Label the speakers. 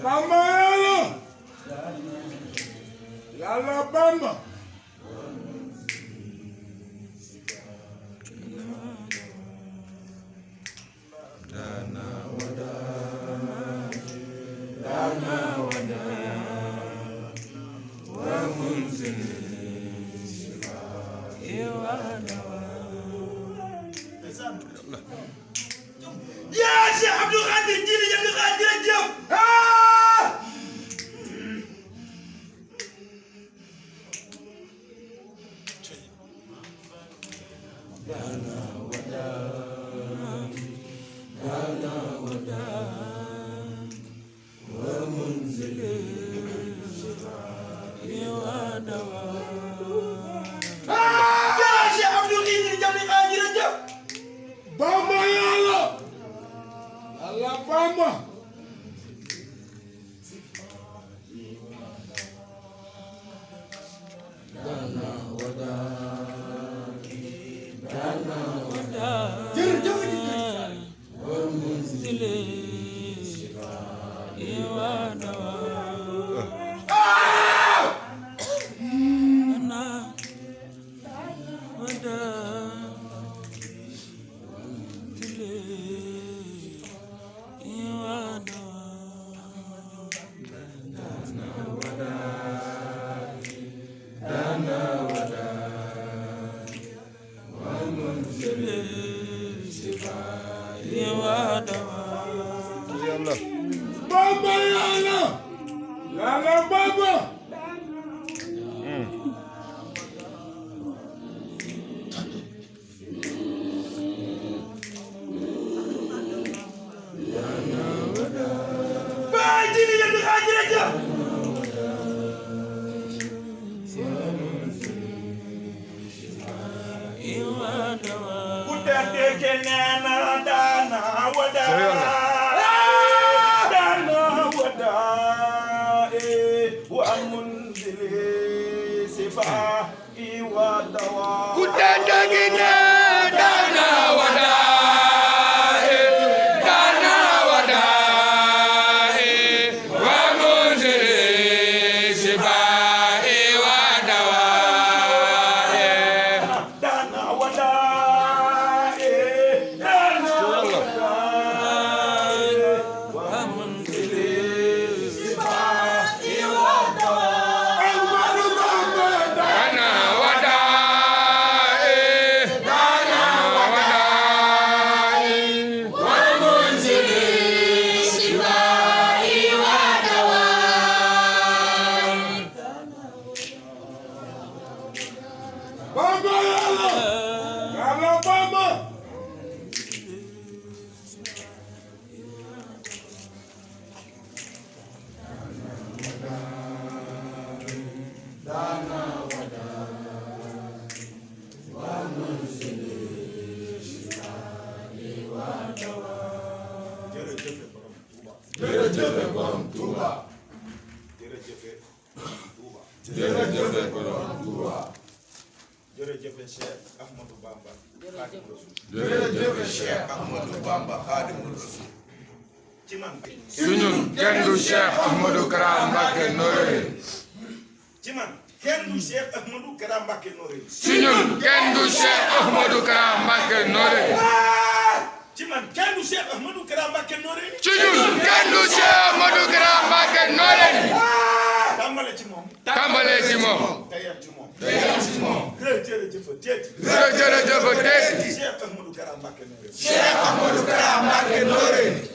Speaker 1: Bamba Yalla Bamba
Speaker 2: Ya Cheikh Abdou Khadir Jili Abdou Khadir jërëjëf
Speaker 1: Bamba Yalla Bamba Bamba Yalla Bamba
Speaker 2: Baay Jili Abdou Khadir jërëjëf ku tedd ke neena daana wada wa munzili sifa wa dawa
Speaker 1: Kutendagina Dana Wada Dana Wada Wa Munzili Sifa Wa Dawa
Speaker 2: Dana wada Dana wada wa munzili sifa wa dawa
Speaker 1: Dana Wada Dana Wada Wa Munzili Sifa Wa Dawa Bamba Yalla Bamba jërëjëf borom Touba jërëjëf borom Touba
Speaker 2: jërëjëf Cheikh Ahmadou Bamba Khadimou Rassoul
Speaker 1: jërëjëf Cheikh Ahmadou Bamba Khadimou Rassoul
Speaker 2: ci man
Speaker 1: suñu kenn du Cheikh Ahmadou Kara Mbacké Noreyni
Speaker 2: ci man kenn du Cheikh Ahmadou Kara Mbacké Noreyni
Speaker 1: suñu kenn du Cheikh Ahmadou Kara Mbacké Noreyni
Speaker 2: ci man kenn du Cheikh Ahmadou Kara Mbacké Noreyni
Speaker 1: suñu kenn du Cheikh Ahmadou Kara Mbacké Noreyni
Speaker 2: tàmbale ci moom
Speaker 1: tàmbalee ci moom
Speaker 2: te yem ci moom
Speaker 1: te yem ci moom
Speaker 2: jërëjëf
Speaker 1: jërëjëf
Speaker 2: Cheikh Ahmadou Kara Mbacké Noreyni
Speaker 1: Cheikh Ahmadou Kara Mbacké Noreyni